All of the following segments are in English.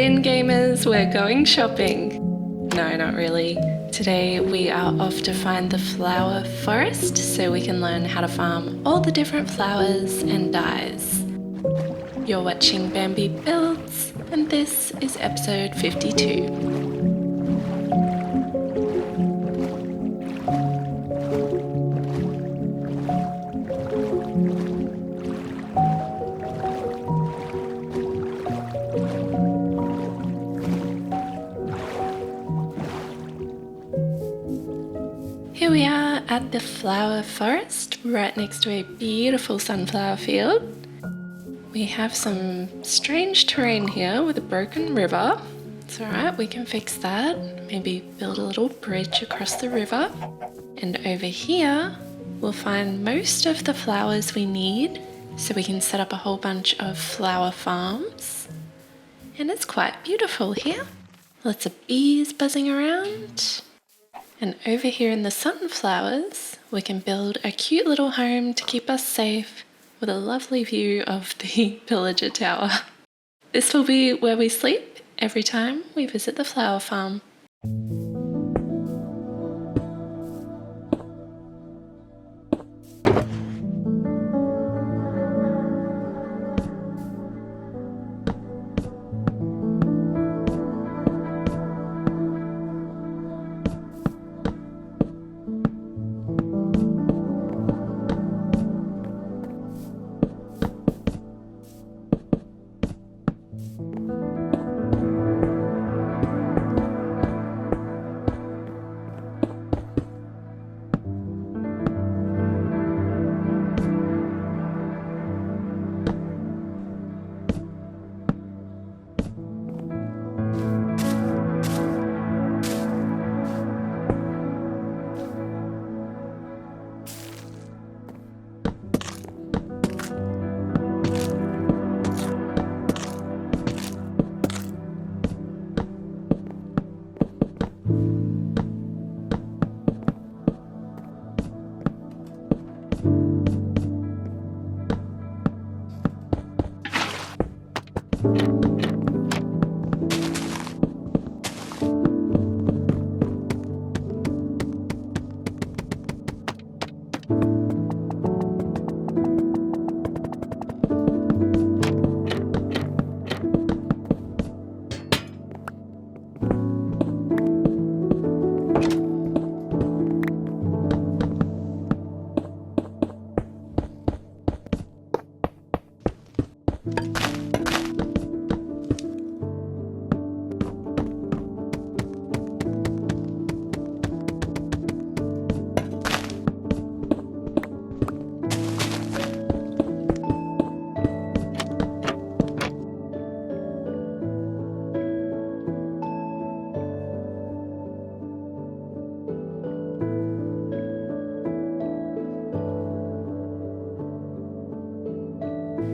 in, gamers, we're going shopping. No, not really. Today we are off to find the flower forest so we can learn how to farm all the different flowers and dyes. You're watching Bambi Builds, and this is episode 52. Here we are at the flower forest, right next to a beautiful sunflower field. We have some strange terrain here with a broken river. It's alright, we can fix that. Maybe build a little bridge across the river. And over here, we'll find most of the flowers we need, so we can set up a whole bunch of flower farms. And it's quite beautiful here. Lots of bees buzzing around. And over here in the sunflowers, we can build a cute little home to keep us safe with a lovely view of the pillager tower. This will be where we sleep every time we visit the flower farm.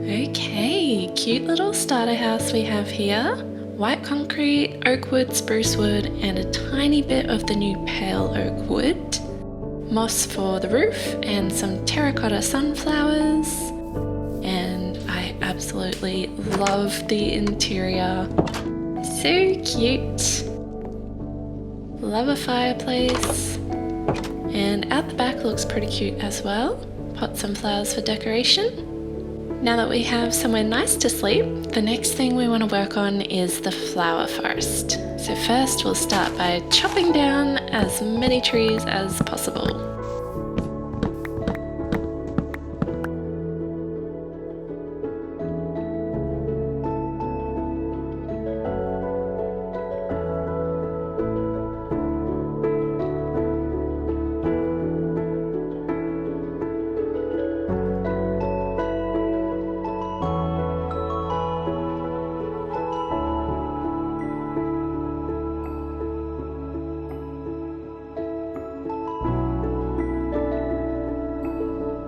Okay, cute little starter house we have here. White concrete, oak wood, spruce wood, and a tiny bit of the new pale oak wood. Moss for the roof and some terracotta sunflowers. And I absolutely love the interior. So cute. Love a fireplace. And out the back looks pretty cute as well. Pot some flowers for decoration. Now that we have somewhere nice to sleep, the next thing we want to work on is the flower forest. So first we'll start by chopping down as many trees as possible.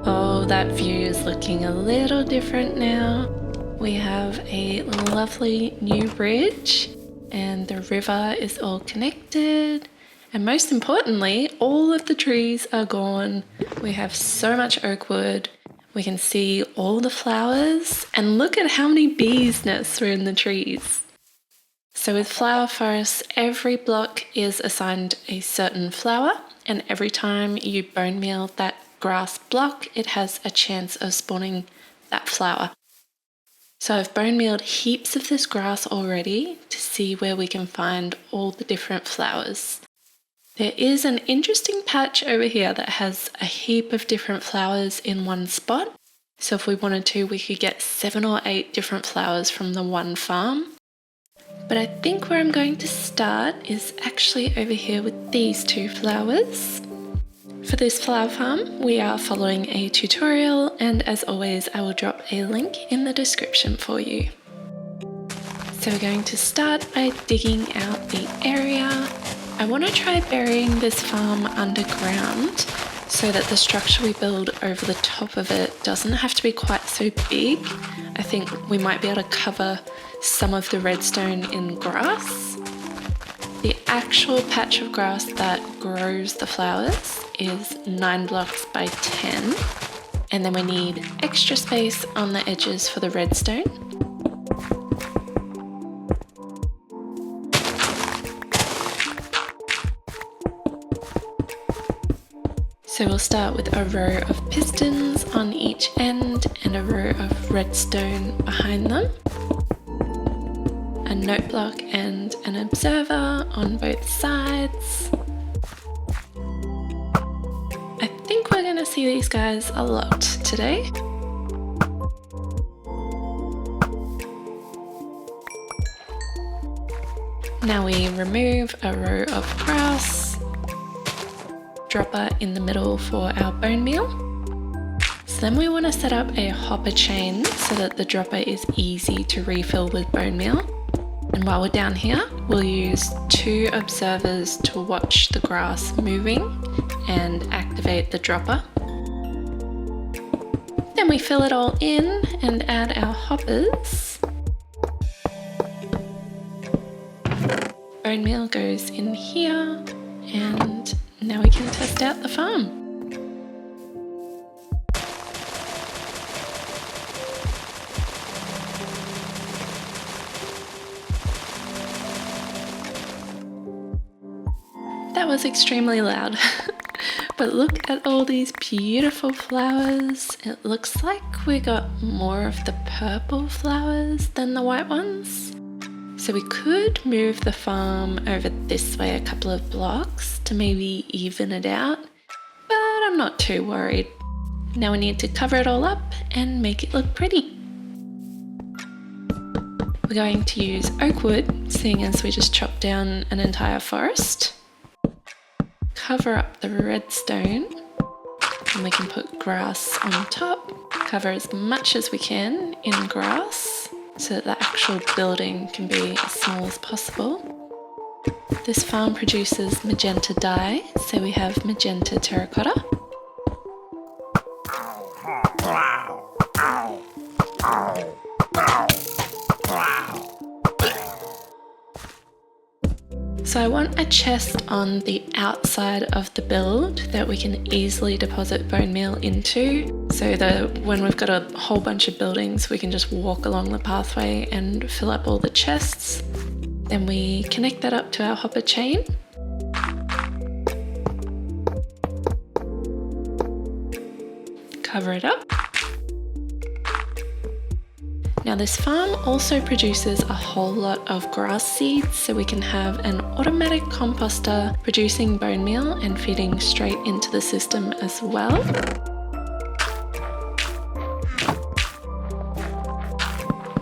Oh, that view is looking a little different now. We have a lovely new bridge and the river is all connected. And most importantly, all of the trees are gone. We have so much oak wood. We can see all the flowers and look at how many bees' nests are in the trees. So with flower forests, every block is assigned a certain flower, and every time you bone meal that grass block, it has a chance of spawning that flower. So I've bone mealed heaps of this grass already to see where we can find all the different flowers. There is an interesting patch over here that has a heap of different flowers in one spot. So if we wanted to, we could get 7 or 8 different flowers from the one farm. But I think where I'm going to start is actually over here with these 2 flowers. For this flower farm, we are following a tutorial, and as always, I will drop a link in the description for you. So we're going to start by digging out the area. I want to try burying this farm underground so that the structure we build over the top of it doesn't have to be quite so big. I think we might be able to cover some of the redstone in grass. The actual patch of grass that grows the flowers is 9 blocks by 10, and then we need extra space on the edges for the redstone. So we'll start with a row of pistons on each end and a row of redstone behind them. A note block and an observer on both sides. I think we're going to see these guys a lot today. Now we remove a row of grass, dropper in the middle for our bone meal. So then we want to set up a hopper chain so that the dropper is easy to refill with bone meal. And while we're down here, we'll use 2 observers to watch the grass moving and activate the dropper. Then we fill it all in and add our hoppers. Bone meal goes in here, and now we can test out the farm. That was extremely loud. But look at all these beautiful flowers. It looks like we got more of the purple flowers than the white ones. So we could move the farm over this way a couple of blocks to maybe even it out, but I'm not too worried. Now we need to cover it all up and make it look pretty. We're going to use oak wood, seeing as we just chopped down an entire forest. Cover up the redstone, and we can put grass on top. Cover as much as we can in grass so that the actual building can be as small as possible. This farm produces magenta dye, so we have magenta terracotta. So I want a chest on the outside of the build that we can easily deposit bone meal into, so that when we've got a whole bunch of buildings, we can just walk along the pathway and fill up all the chests. Then we connect that up to our hopper chain. Cover it up. Now this farm also produces a whole lot of grass seeds, so we can have an automatic composter producing bone meal and feeding straight into the system as well.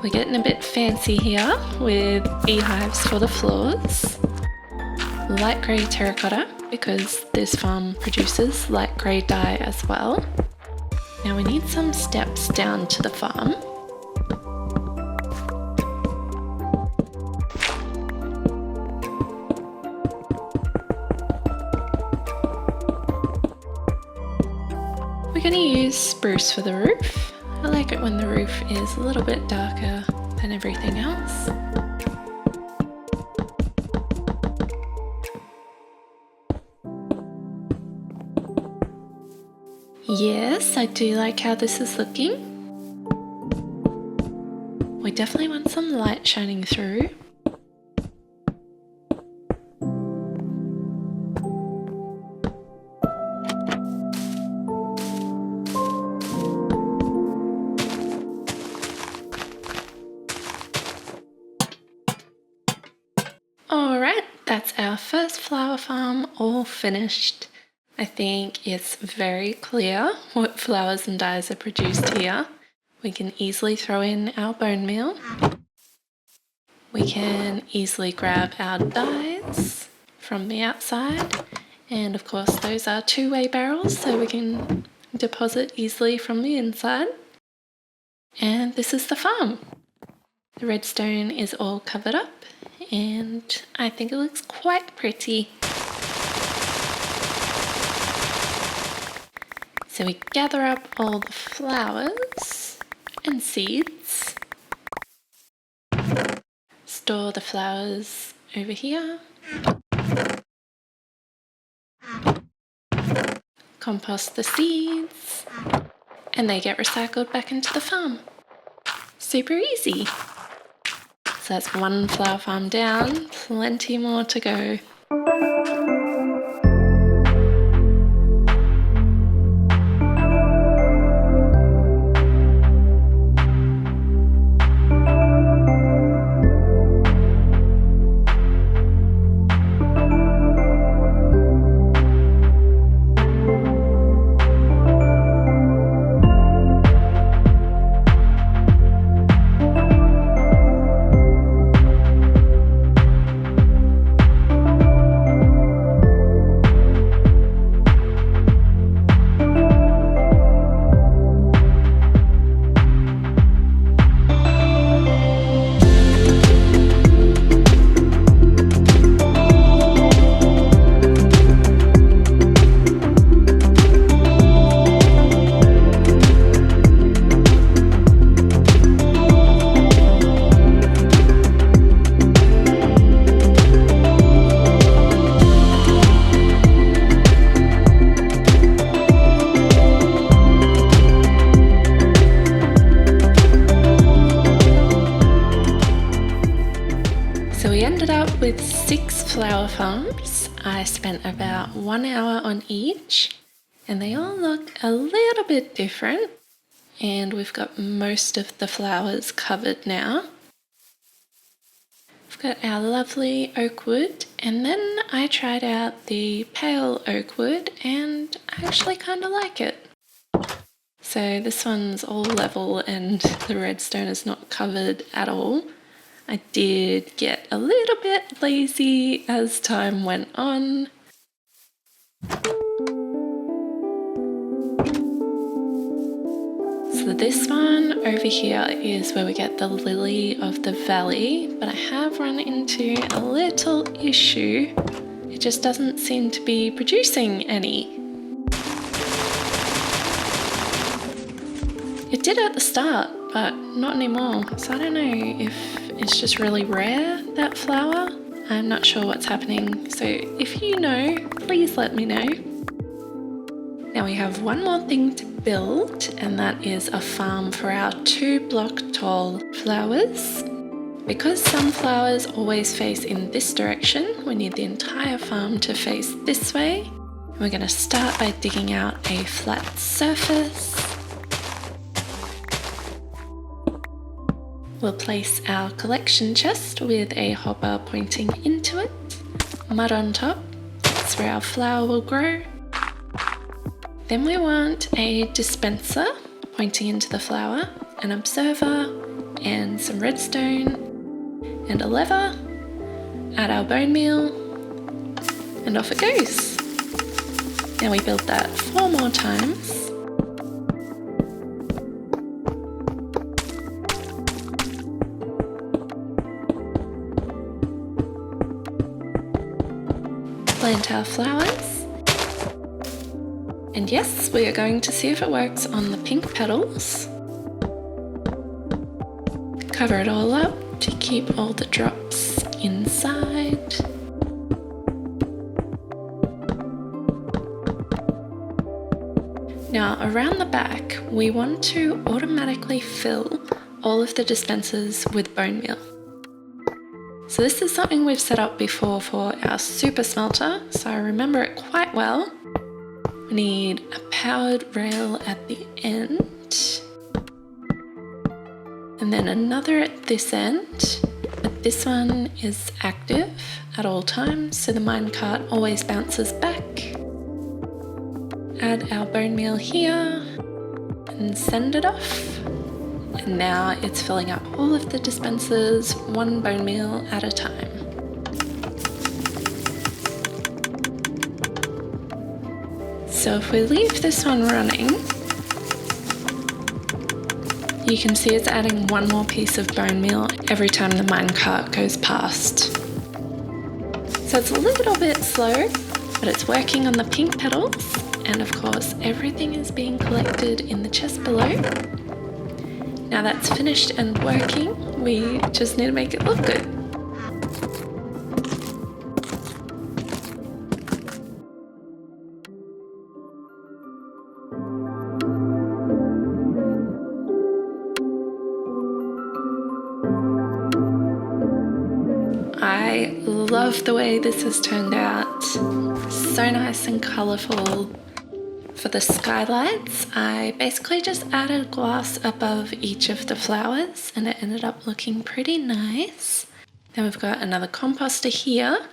We're getting a bit fancy here with beehives for the floors. Light grey terracotta, because this farm produces light grey dye as well. Now we need some steps down to the farm. We're going to use spruce for the roof. I like it when the roof is a little bit darker than everything else. Yes, I do like how this is looking. We definitely want some light shining through. that's our first flower farm all finished. I think it's very clear what flowers and dyes are produced here. We can easily throw in our bone meal. We can easily grab our dyes from the outside. And of course those are two-way barrels, so we can deposit easily from the inside. And this is the farm. The redstone is all covered up and I think it looks quite pretty. So we gather up all the flowers and seeds, store the flowers over here, compost the seeds, and they get recycled back into the farm. Super easy. So that's one flower farm down, plenty more to go. With 6 flower farms. I spent about 1 hour on each and they all look a little bit different, and we've got most of the flowers covered now. We've got our lovely oak wood, and then I tried out the pale oak wood and I actually kind of like it. So this one's all level and the redstone is not covered at all. I did get a little bit lazy as time went on. So this one over here is where we get the lily of the valley, but I have run into a little issue. It just doesn't seem to be producing any. It did at the start, but not anymore. So I don't know if it's just really rare, that flower. I'm not sure what's happening. So if you know, please let me know. Now we have one more thing to build, and that is a farm for our 2-block tall flowers. Because sunflowers always face in this direction, we need the entire farm to face this way. We're going to start by digging out a flat surface. We'll place our collection chest with a hopper pointing into it, mud on top, that's where our flower will grow. Then we want a dispenser pointing into the flower, an observer, and some redstone, and a lever, add our bone meal, and off it goes. Now we build that 4 more times. Plant our flowers, and yes, we are going to see if it works on the pink petals. Cover it all up to keep all the drops inside. Now around the back, we want to automatically fill all of the dispensers with bone meal. So this is something we've set up before for our super smelter, so I remember it quite well. We need a powered rail at the end, and then another at this end, but This one is active at all times, so the minecart always bounces back. Add our bone meal here and send it off. And now it's filling up all of the dispensers, one bone meal at a time. So if we leave this one running, you can see it's adding one more piece of bone meal every time the minecart goes past. So it's a little bit slow, but it's working on the pink petals, and of course everything is being collected in the chest below. Now that's finished and working, we just need to make it look good. I love the way this has turned out. So nice and colourful. For the skylights, I basically just added glass above each of the flowers and it ended up looking pretty nice. Then we've got another composter here,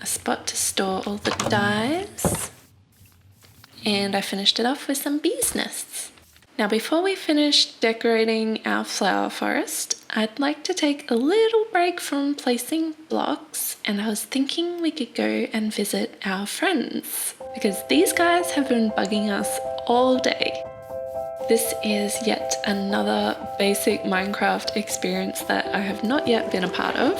a spot to store all the dyes, and I finished it off with some bees' nests. Now before we finish decorating our flower forest, I'd like to take a little break from placing blocks, and I was thinking we could go and visit our friends because these guys have been bugging us all day. This is yet another basic Minecraft experience that I have not yet been a part of.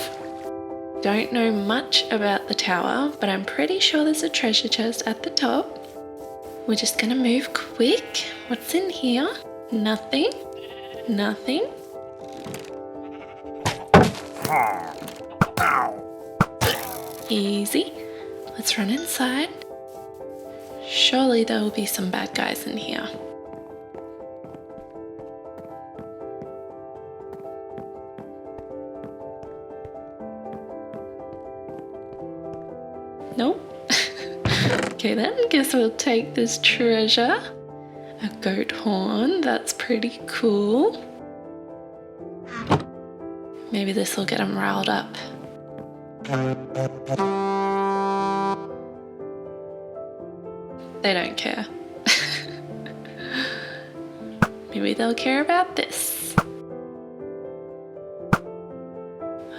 Don't know much about the tower, but I'm pretty sure there's a treasure chest at the top. We're just gonna move quick. What's in here? Nothing. Nothing. Easy. Let's run inside. Surely there will be some bad guys in here. Nope. Okay then, guess we'll take this treasure. A goat horn, that's pretty cool. Maybe this will get them riled up. They don't care. Maybe they'll care about this.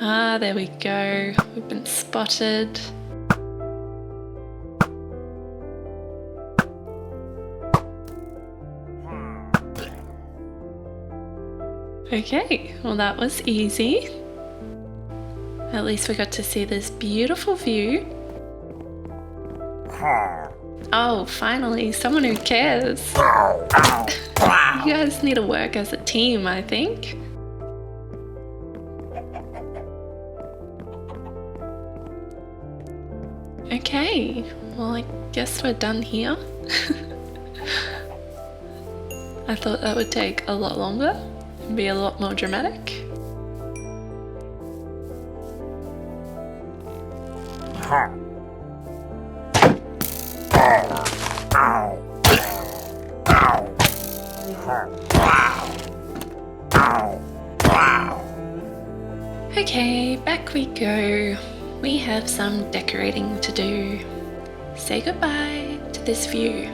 Ah, there we go. We've been spotted. Okay, well that was easy. At least we got to see this beautiful view. Oh, finally, someone who cares. You guys need to work as a team, I think. Okay, well I guess we're done here. I thought that would take a lot longer and be a lot more dramatic. Okay, back we go. We have some decorating to do. Say goodbye to this view.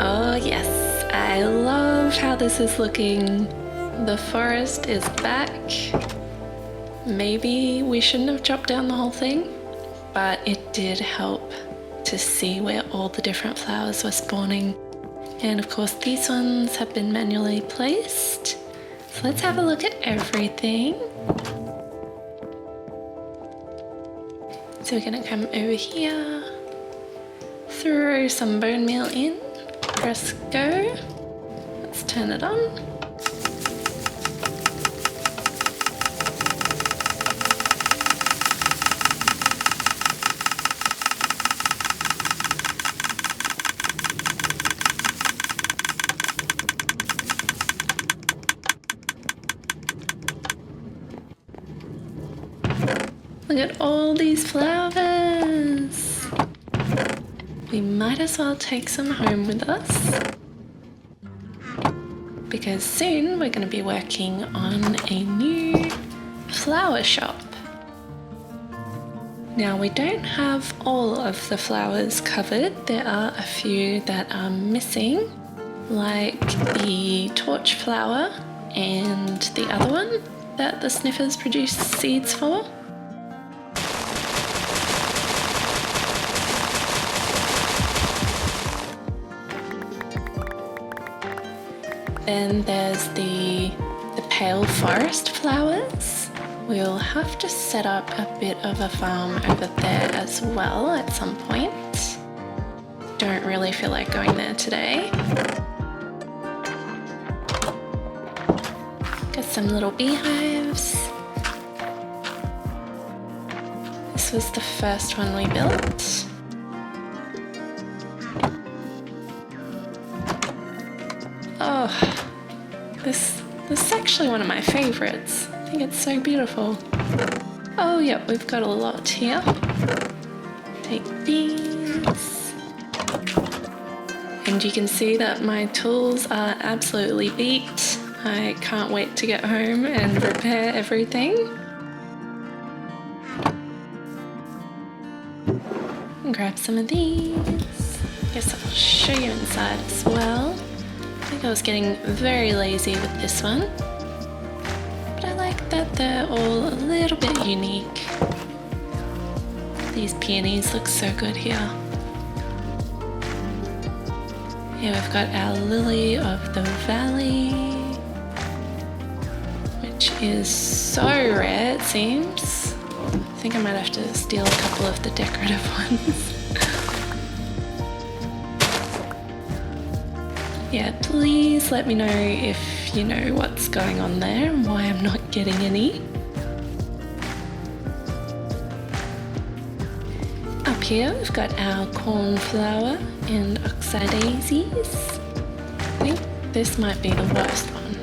Oh yes, I love how this is looking. The forest is back. Maybe we shouldn't have chopped down the whole thing, but it did help to see where all the different flowers were spawning. And of course these ones have been manually placed. So let's have a look at everything. So we're gonna come over here, throw some bone meal in, press go. Let's turn it on. Look at all these flowers. We might as well take some home with us, because soon we're going to be working on a new flower shop. Now we don't have all of the flowers covered. There are a few that are missing, like the torch flower and the other one that the sniffers produce seeds for. Then there's the pale forest flowers. We'll have to set up a bit of a farm over there as well at some point. Don't really feel like going there today. Got some little beehives. This was the first one we built. Oh, this is actually one of my favorites. I think it's so beautiful. Oh yeah, we've got a lot here. Take these. And you can see that my tools are absolutely beat. I can't wait to get home and repair everything. And grab some of these. Guess I'll show you inside as well. I think I was getting very lazy with this one, but I like that they're all a little bit unique. These peonies look so good here. Here we've got our lily of the valley, which is so rare it seems. I think I might have to steal a couple of the decorative ones. Yeah, please let me know if you know what's going on there and why I'm not getting any. Up here we've got our cornflower and oxidazes. I think this might be the worst one.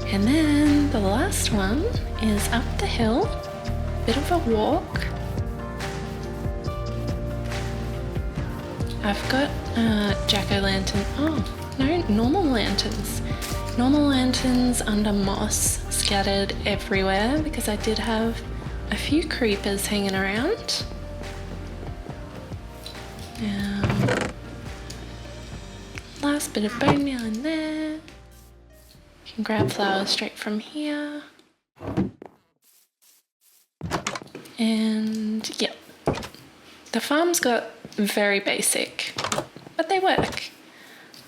And then the last one is up the hill, bit of a walk. I've got jack-o'-lantern, normal lanterns. Normal lanterns under moss scattered everywhere because I did have a few creepers hanging around. Last bit of bone meal in there. You can grab flowers straight from here. And yeah, the farm's got very basic, but they work.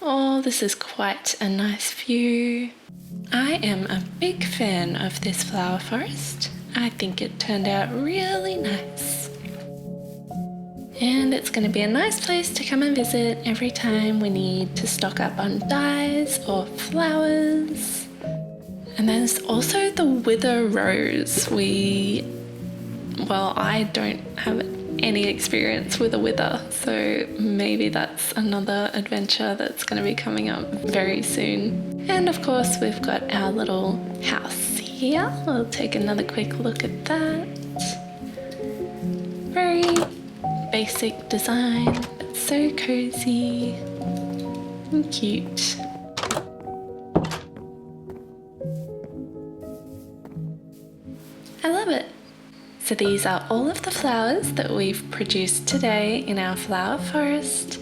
Oh, this is quite a nice view. I am a big fan of this flower forest. I think it turned out really nice. And it's going to be a nice place to come and visit every time we need to stock up on dyes or flowers. And there's also the wither rose. I don't have any experience with a wither, so maybe that's another adventure that's going to be coming up very soon. And of course we've got our little house here. We'll take another quick look at that. Very basic design, but so cozy and cute. I love it. So these are all of the flowers that we've produced today in our flower forest.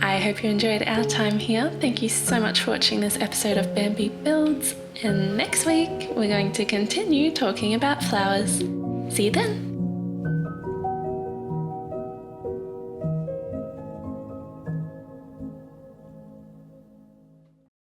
I hope you enjoyed our time here. Thank you so much for watching this episode of Bambi Builds. And next week, we're going to continue talking about flowers. See you then.